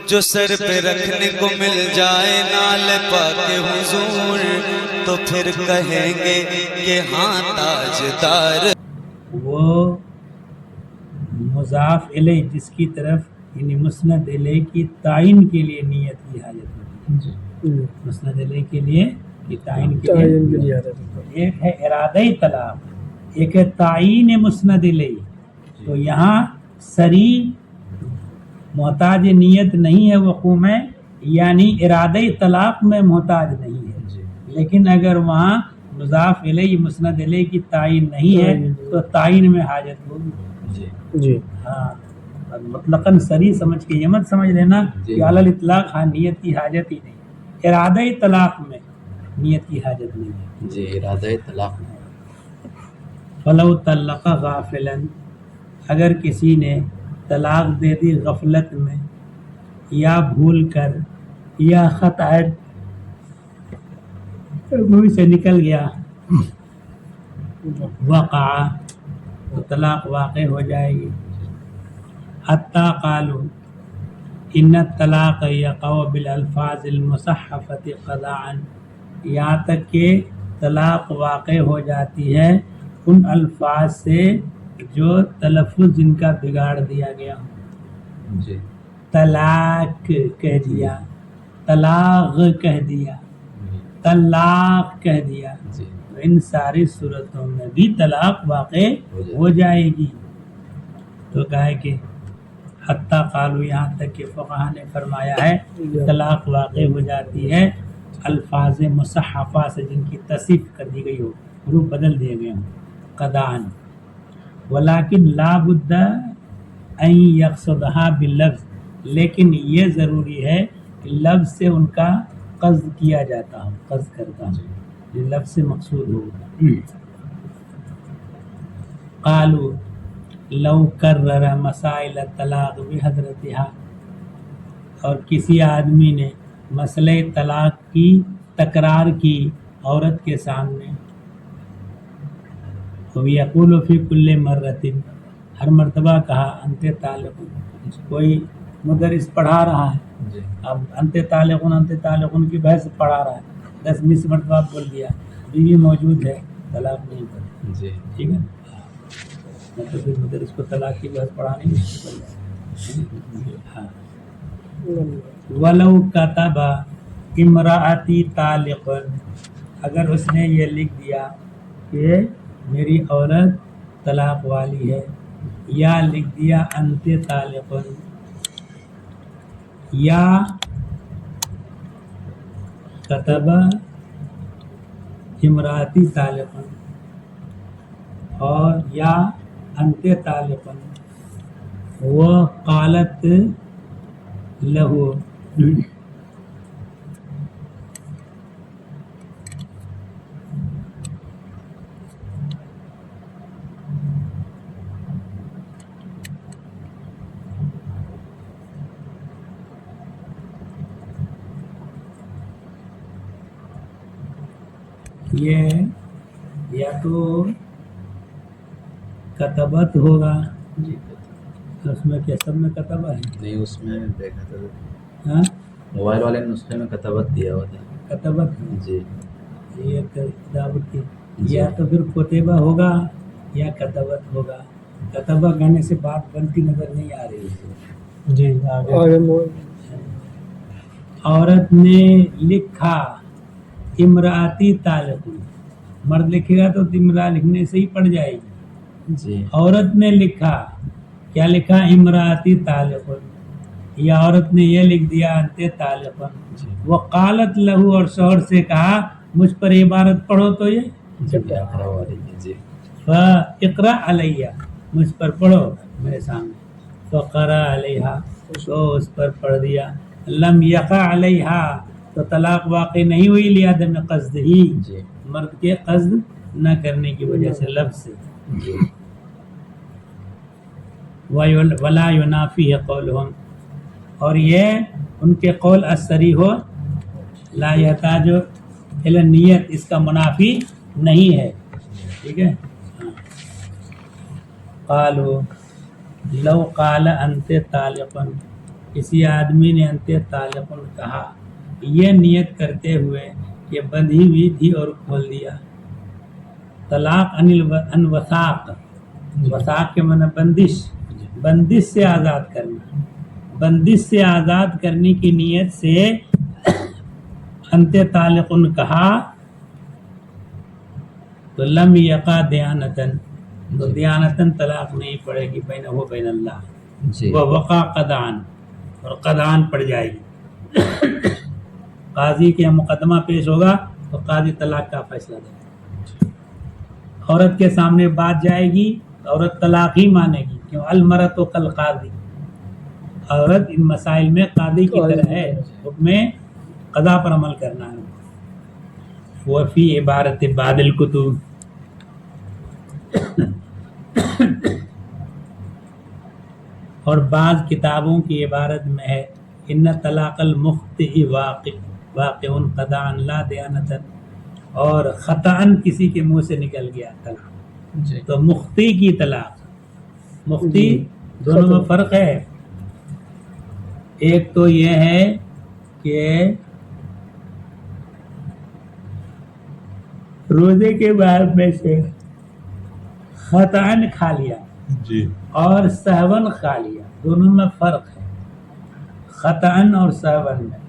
جو سر پہ رکھنے کو مل جائے نال پاک حضور تو پھر کہیں گے کہ ہاں تاجدار. وہ مضاف الیہ جس کی طرف یعنی مسند الیہ کی تعین کے لیے نیت کی حاجت ہوتی ہے. مسند الیہ کے لیے کی تعین کے لیے ایک ہے ارادہ طلاق، ایک ہے تعین مسند الیہ. تو یہاں سری محتاج نیت نہیں ہے وقوع میں، یعنی ارادہ طلاق میں محتاج نہیں ہے. لیکن اگر وہاں مضاف الیہ مسند الیہ کی تعین نہیں ہے تو تعین میں حاجت ہوگی. جی ہاں مطلقاً سری سمجھ کے یہ مت سمجھ لینا کہ علی الاطلاق ہاں نیت کی حاجت ہی نہیں. ارادہ طلاق میں نیت کی حاجت نہیں ہے. جی ارادہ طلاق. فلو طلق غافلا، اگر کسی نے طلاق دے دی غفلت میں یا بھول کر یا خطأ منہ سے نکل گیا، وقع تو طلاق واقع ہو جائے گی. حتی قالوا ان الطلاق یقع بالالفاظ المصحفۃ قضاء، یہاں تک کہ طلاق واقع ہو جاتی ہے ان الفاظ سے جو تلفظ جن کا بگاڑ دیا گیا ہو. جی طلاق کہہ دیا، طلاق کہہ دیا، طلاق کہہ دیا، جی ان ساری صورتوں میں بھی طلاق واقع ہو جائے گی. تو کہا کہ حتیٰ قالوا، یہاں تک کہ فقہا نے فرمایا ہے طلاق واقع ہو جاتی ہے الفاظ مصحفہ سے جن کی تصحیف کر دی گئی ہو، حروف بدل دیے گئے ہوں، قضاءً. ولیکن لا بد ان یقصدها باللفظ، لیکن یہ ضروری ہے کہ لفظ سے ان کا قصد کیا جاتا ہو، قصد کرتا ہو، یہ لفظ سے مقصود ہوگا. قالوا لو کرر مسائل الطلاق بحضرتها، اور کسی آدمی نے مسئلہ طلاق کی تکرار کی عورت کے سامنے، یقول فی کل مرۃ، ہر مرتبہ کہا انت طالق، کوئی مدرس پڑھا رہا ہے اب انت طالقن کی بحث پڑھا رہا ہے، 10-20 مرتبہ بول دیا بیوی موجود ہے طلاق نہیں پڑھی. جی ٹھیک ہے، مطلب پھر مدرس کو طلاق کی بحث پڑھانی نہیں. ہاں ولو کتب امراتی طالق، اگر اس نے یہ لکھ دیا کہ میری عورت طلاق والی ہے، یا لکھ دیا انت طالق، یا کتب امراتی طالق، اور یا انت طالق وہ قالت لہو، یہ یا تو کتبت ہوگا، جی اس میں کیا سب میں کتبہ ہے؟ نہیں، اس میں دیکھا تھا ہاں موبائل والے نسخے میں کتابت دیا ہوا تھا. کتبت ہے. جی یہ کتابت کی، یا تو پھر کتبہ ہوگا یا کتبت ہوگا. کتبہ کہنے سے بات بنتی نظر نہیں آ رہی ہے. جی عورت نے لکھا امراتی طالق، مرد لکھے گا تو امرا لکھنے سے ہی پڑ جائے گی. جی عورت نے لکھا، کیا لکھا؟ امراتی طالق، یا عورت نے یہ لکھ دیا انت طالق. وہ قالت لہو، اور شوہر سے کہا مجھ پر عبارت پڑھو تو یہ اقرا والی. جی فاقرا علیہ، مجھ پر پڑھو میرے سامنے. فقرا علیہ، تو اس پر پڑھ دیا. لم یقع علیہ، تو طلاق واقع نہیں ہوئی لعدم قصد ہی، جی مرد کے قصد نہ کرنے کی وجہ سے، لفظ سے. جی ولا ینافی قولہم، اور یہ ان کے قول اثری ہو، لا یحتاج الی النیت، اس کا منافی نہیں ہے. ٹھیک ہے. قالوا لو قال انت طالق، کسی آدمی نے انت طالق کہا یہ نیت کرتے ہوئے کہ بندھی ہوئی تھی اور کھول دیا. طلاق ان وثاق، وثاق کے معنی بندش، بندش سے آزاد کرنا، بندش سے آزاد کرنے کی نیت سے انت طالق کہا تو لم یقع دیانتن، تو دیانتن طلاق نہیں پڑے گی بینہ و بین اللہ، جی وہ وقع قدعن، اور قدعن پڑ جائے گی. قاضی کے مقدمہ پیش ہوگا تو قاضی طلاق کا فیصلہ دے گا. عورت کے سامنے بات جائے گی تو عورت طلاق ہی مانے گی، کیوں المرأۃ کالقاضی، عورت ان مسائل میں قاضی کی طرح ہے، حکم قضا پر عمل کرنا ہے. وفی عبارت بعض الکتب، اور بعض کتابوں کی عبارت میں ہے ان طلاق المخطئ واقع قطعا لا دیانتن، اور خطأً کسی کے منہ سے نکل گیا طلاق جی تو مخطی کی طلاق. مخطی دونوں میں فرق ہے. ایک تو یہ ہے کہ روزے کے بعد میں سے خطأً کھا لیا جی اور سہون کھا لیا، دونوں میں فرق ہے. خطأً اور سہون میں،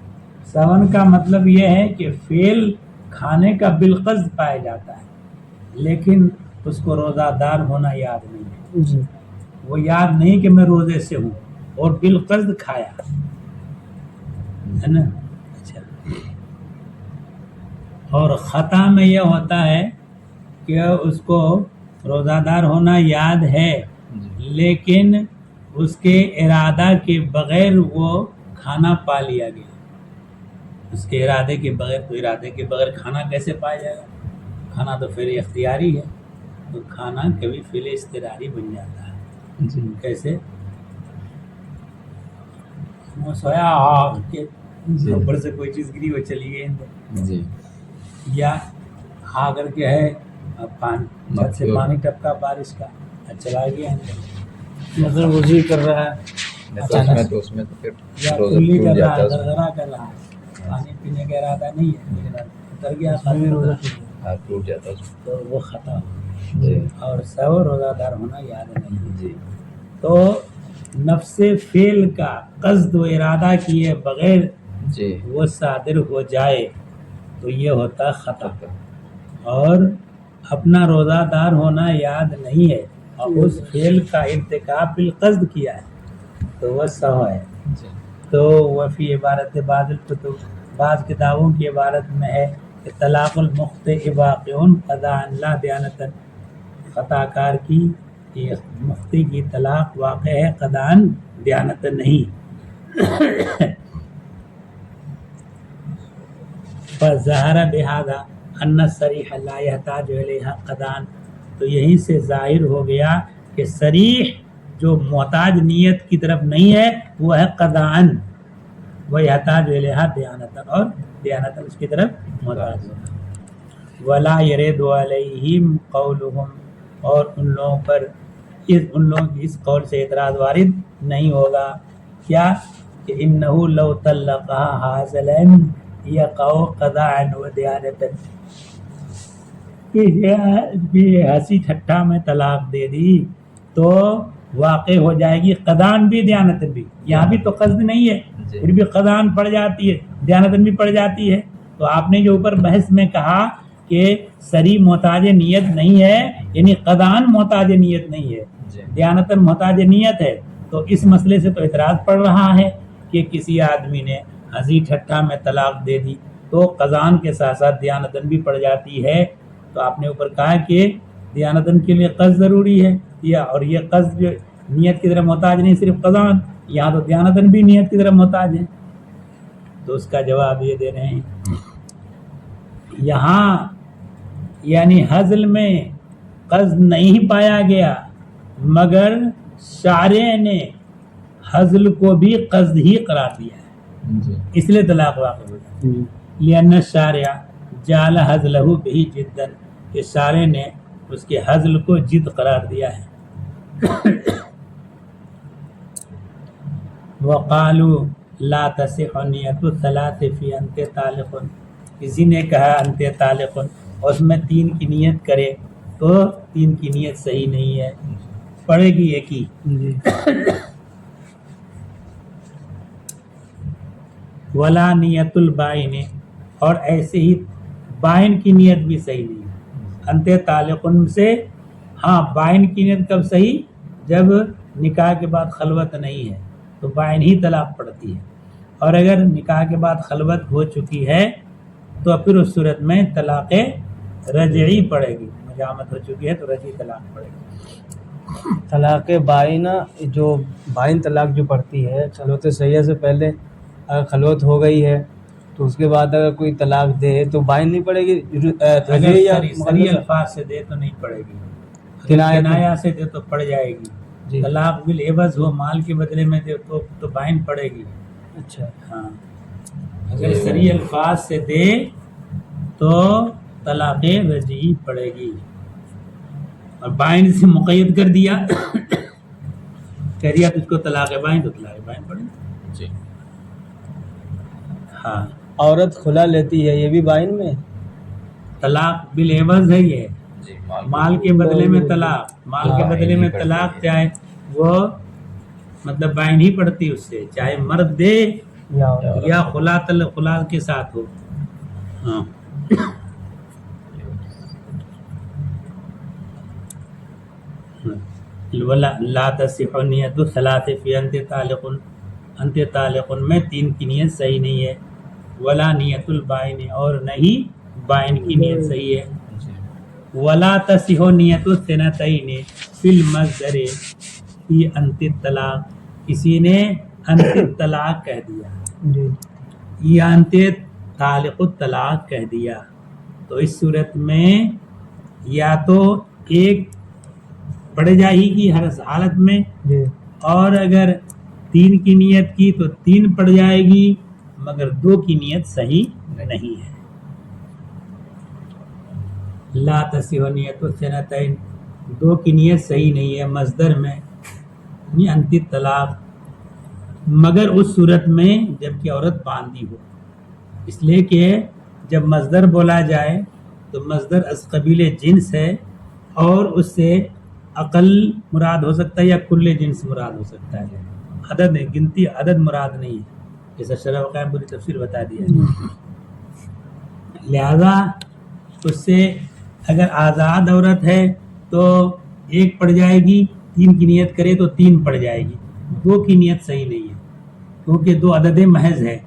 سہون کا مطلب یہ ہے کہ فعل کھانے کا بالقصد پایا جاتا ہے لیکن اس کو روزہ دار ہونا یاد نہیں ہے. وہ یاد نہیں کہ میں روزے سے ہوں اور بالقصد کھایا ہے نا. اچھا، اور خطا میں یہ ہوتا ہے کہ اس کو روزہ دار ہونا یاد ہے لیکن اس کے ارادہ کے بغیر وہ کھانا پا لیا گیا. اس کے ارادے کے بغیر، تو ارادے کے بغیر کھانا کیسے پایا جائے گا؟ کھانا تو فعل اختیاری ہے، تو کھانا کبھی فعل اضطراری بن جاتا ہے. جی کیسے؟ وہ سویا آگ کے اوپر سے کوئی چیز گری وہ چلی گئی اندر، جی یا آ کر کے ہے پانی چھت سے پانی ٹپکا بارش کا چلا گیا اندر، مگر وضو کر رہا ہے تو اس میں تو پھر یا روزہ کلی ٹوٹ کر رہا جاتا ہے، ہے اس میں. گرگرا کر رہا ہے، پانی پینے کا ارادہ نہیں ہے لیکن اتر گیا ہاں ٹوٹ جاتا ہے اس میں. تو وہ خطا ہو. جی اور سو روزہ دار ہونا یاد نہیں. جی تو نفس فعل کا قصد و ارادہ کیے بغیر جی وہ صادر ہو جائے تو یہ ہوتا ہے خطا. اور اپنا روزہ دار ہونا یاد نہیں ہے اور اس فعل کا ارتکاب بالقصد کیا ہے تو وہ سہو ہے. جی تو وفی عبارت بعض الکتب، بعض کتابوں کی عبارت میں ہے کہ طلاق المخطئ واقع قضاء لا دیانتن، خطا کار کی مخطی کی طلاق واقع ہے قضاء دیانتن نہیں. فظہر بہذا ان الصریح لا یحتاج الیہا قضاء، تو یہیں سے ظاہر ہو گیا کہ صریح جو محتاج نیت کی طرف نہیں ہے وہ ہے قضاءً، وہ یحتاج الیہا دیانتاً، اور دیانتاً اس کی طرف محتاج ہونا. ولا یرد علیہم قولہم، اور ان لوگوں پر ان لوگوں کی اس قول سے اعتراض وارد نہیں ہوگا. کیا کہ انہ لو طلقها حاصلا یقع قضاءً و دیانتاً، کہ ہنسی ٹھٹھا میں طلاق دے دی تو واقع ہو جائے گی قضاءً بھی دیانتاً بھی. یہاں بھی تو قصد نہیں ہے پھر بھی قضاءً پڑ جاتی ہے، دیانتاً بھی پڑ جاتی ہے. تو آپ نے جو اوپر بحث میں کہا کہ سری محتاج نیت نہیں ہے، یعنی قضاءً محتاج نیت نہیں ہے، دیانتاً محتاج نیت ہے، تو اس مسئلے سے تو اعتراض پڑ رہا ہے کہ کسی آدمی نے ہنسی ٹھٹھا میں طلاق دے دی تو قضاءً کے ساتھ ساتھ دیانتاً بھی پڑ جاتی ہے. تو آپ نے اوپر کہا کہ دیانتاً کے لیے قصد ضروری ہے، اور یہ قصد جو نیت کی طرف محتاج نہیں صرف قضاءً، یہاں تو دیانتاً بھی نیت کی طرف محتاج ہے. تو اس کا جواب یہ دے رہے ہیں یہاں یعنی حزل میں قصد نہیں پایا گیا مگر شارع نے حزل کو بھی قصد ہی قرار دیا ہے، اس لیے طلاق واقع ہو جاتا ہے. لأن الشارع جعل حزلہ بہ جدا، کہ شارع نے اس کے حزل کو جد قرار دیا ہے. وقالوا لا تصح نیت الثلاث فی انت طالق، کسی نے کہا انت طالق اور اس میں 3 کی نیت کرے تو 3 کی نیت صحیح نہیں ہے، پڑے گی ایک ہی. جی ولا نیت البائن، اور ایسے ہی بائن کی نیت بھی صحیح نہیں ہے. انت طالق سے ہاں بائن کی نیت کب صحیح؟ جب نکاح کے بعد خلوت نہیں ہے تو بائن ہی طلاق پڑتی ہے، اور اگر نکاح کے بعد خلوت ہو چکی ہے تو پھر اس صورت میں طلاق رجعی پڑے گی. مجامت ہو چکی ہے تو رجعی طلاق پڑے گی. طلاق بائنہ، جو بائن طلاق جو پڑتی ہے خلوت سیاح سے پہلے اگر خلوت ہو گئی ہے تو اس کے بعد اگر کوئی طلاق دے تو بائن نہیں پڑے گی، اگر رجعی یا صریح الفاظ سے دے تو نہیں پڑے گی، کنایہ کنایا سے دے تو پڑ جائے گی. جی طلاق بالعوض ہو، مال کے بدلے میں دے تو بائن پڑے گی. اچھا ہاں اگر صریح الفاظ سے دے تو طلاق رجعی پڑے گی. اور بائن سے مقید کر دیا کہہ دیا تجھ کو طلاق بائن تو طلاق بائن پڑے گی. جی ہاں عورت کھلا لیتی ہے یہ بھی بائن میں؟ طلاق بالعوض ہے یہ، جی مال کے بدلے میں طلاق، مال کے بدلے میں طلاق چاہے وہ مطلب بائن ہی پڑتی اس سے، چاہے مرد دے یا خلا کے ساتھ ہو. ہاں لا تصح نیت الثلاث فی انت طالق، انت طالق میں 3 کی نیت صحیح نہیں ہے. ولا نیت البائن، اور نہیں بائن کی نیت صحیح ہے. ولا تصح نیت الثنتین فی المصدر فی انت الطلاق، کسی نے انت الطلاق کہہ دیا جی یا انت طالق الطلاق کہہ دیا تو اس صورت میں یا تو ایک پڑ جائے گی ہر حالت میں، جی اور اگر 3 کی نیت کی تو 3 پڑ جائے گی، مگر 2 کی نیت صحیح نہیں ہے. لا تصح نیت الثنتین، 2 کی نیت صحیح نہیں ہے مصدر میں یعنی انت طلاق، مگر اس صورت میں جب کہ عورت باندھی ہو. اس لیے کہ جب مصدر بولا جائے تو مصدر از قبیل جنس ہے، اور اس سے عقل مراد ہو سکتا ہے یا کل جنس مراد ہو سکتا ہے. عدد گنتی عدد مراد نہیں ہے، جیسا شرح وقائع پوری تفصیل بتا دیا. لہذا اس سے اگر آزاد عورت ہے تو 1 پڑ جائے گی، 3 کی نیت کرے تو 3 پڑ جائے گی. 2 کی نیت صحیح نہیں ہے کیونکہ 2 عدد محض ہے،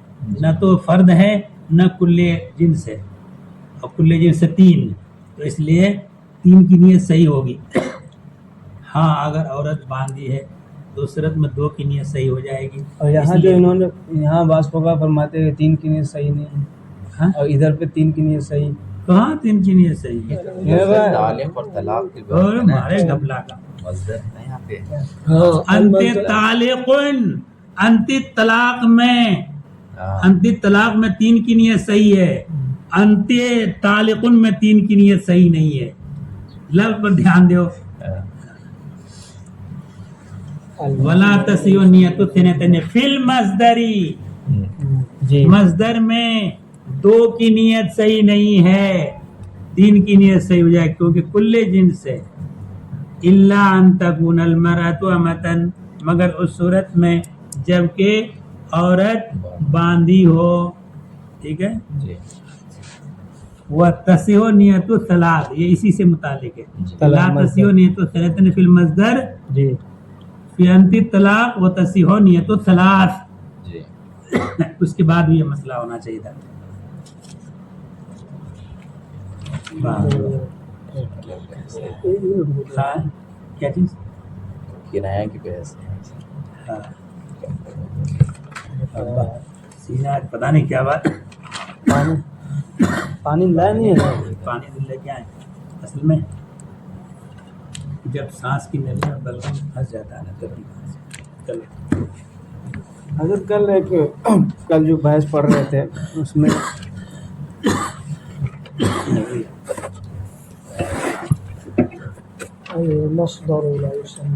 نہ تو فرد ہے نہ کل جنس ہے، اور کل جنس 3، تو اس لیے 3 کی نیت صحیح ہوگی. ہاں اگر عورت باندھی ہے تو اس صورت میں 2 کی نیت صحیح ہو جائے گی. اور یہاں جو انہوں نے یہاں بعض فقہا فرماتے ہیں 3 کی نیت صحیح نہیں ہے، ہاں اور ادھر پہ 3 کی نیت صحیح. کہاں 3 کی نیت صحیح ہے؟ طالق اور طلاق کی بات اور ہے نا، ہمارے گھبلا کا مصدر ہے یہاں پہ. انت طالق، انت طلاق میں، انت طلاق میں 3 کی نیت صحیح ہے، انت طالق میں 3 کی نیت صحیح نہیں ہے. لفظ پر دھیان دیو. ولا تصح نیت الثنتین فی المصدر، جی مصدر میں 2 کی نیت صحیح نہیں ہے، 3 کی نیت صحیح ہو جائے کیونکہ کل جنس ہے. الا ان تکون المرأة امۃ، مگر اس صورت میں جب کہ عورت باندھی ہو. ٹھیک ہے. جی وتصح نیت الثلاث، یہ اسی سے متعلق ہے. لا تصح نیت الثلاثین فی المصدر جی فی انت الطلاق وتصح نیت الثلاث. جی اس کے بعد بھی یہ مسئلہ ہونا چاہیے تھا. ہاں کیا چیز؟ کنایا کی بحث ہے. ہاں سینہ پتہ نہیں کیا بات. پانی لایا نہیں ہے. پانی دل لے کے آئے. اصل میں جب سانس کی نلی میں بلغم پھنس جاتا ہے نا تبھی چلو. حضرت کل جو بحث پڑھ رہے تھے اس میں مصدر لا يسمى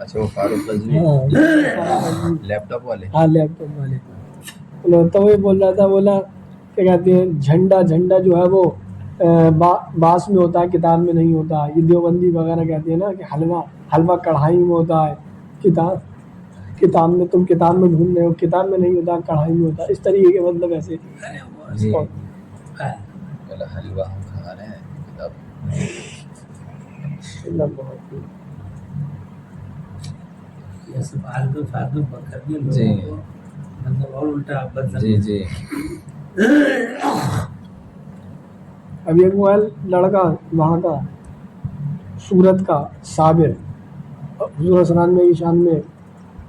اچھا وہ فاروق رضوی ہاں لیپ ٹاپ والے. ہاں لیپ ٹاپ والے. تو وہی بول رہا تھا, بولا کیا کہتے ہیں جھنڈا جو ہے وہ باس میں ہوتا ہے, کتاب میں نہیں ہوتا. یہ دیوبندی وغیرہ کہتے ہیں نا کہ حلوہ کڑھائی میں ہوتا ہے, کتاب میں تم کتاب میں ڈھونڈ رہے ہو, کتاب میں نہیں ہوتا, کڑھائی میں ہوتا. اس طریقے کے مطلب ایسے جی بولا حلوہ ہم کھا رہے ہیں کتاب. یہ سب آلتو فالتو بکرنے جی لوگوں کو مطلب اور الٹا بدل. جی جی ابھی ایک وہ ہے لڑکا وہاں کا سورت کا صابر, حضور حسنان میں شان میں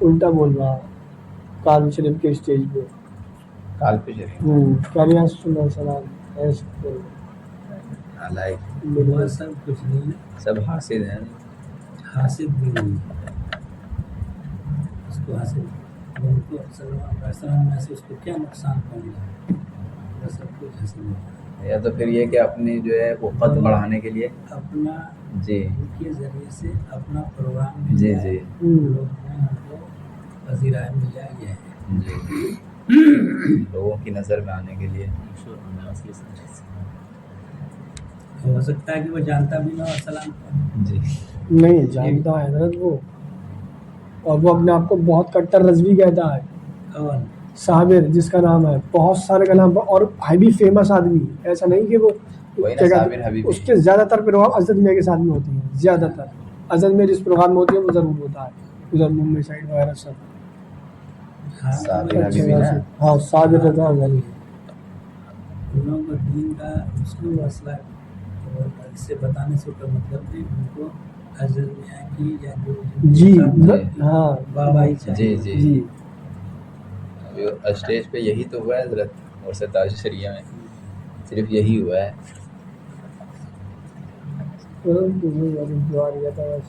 الٹا بول رہا ہے کاظم شریف کے اسٹیج پہ. کال پہ شریف کہہ رہے ہیں سنو سلام ایسے بول نالائق وہ سب کچھ نہیں, سب حاسد ہیں. حاصل بھی نہیں اس کو حاصل. ان کو صلی اللہ علیہ وسلم میں سے اس کو کیا نقصان پہنچا, وہ سب کچھ حاصل نہیں. یا تو پھر یہ کہ اپنی جو ہے وہ قد بڑھانے کے لیے اپنا جی ان کے ذریعے سے اپنا پروگرام مل جی جائے, جی لوگ میں ہم کو وزیر اعظم مل جائے گیا ہے. جی لوگوں کی نظر میں آنے کے لیے. ہو سکتا ہے کہ وہ جانتا بھی نہ ہو السلام کو. جی نہیں جانتا ہے حضرت وہ, اور وہ اپنے آپ کو بہت کٹر رضوی کہتا ہے. کون صابر جس کا نام ہے, بہت سارے کا نام, اور ہے بھی فیمس آدمی. ایسا نہیں کہ وہ وہی نا کیا کہتے صابر ہیں, حبیبی. اس کے زیادہ تر پروگرام اسد میاں کے ساتھ میں ہوتی ہیں. زیادہ تر اسد میں جس پروگرام میں ہوتی ہے وہ ضرور ہوتا ہے, ادھر ممبئی سائڈ وغیرہ سب. صابر حبیبی نا. ہاں صابر رضا غنی. ان لوگوں کو دین کا اس کو مسئلہ اس سے بتانے سے کوئی مطلب نہیں. ان کو حضرت میاں کی یا جی جو ہاں بابا ہی چاہیے. جی جی جی اسٹیج پہ یہی تو ہوا ہے حضرت, اور ستاج شریعہ میں صرف یہی ہوا ہے. دعا لیا تھا بس.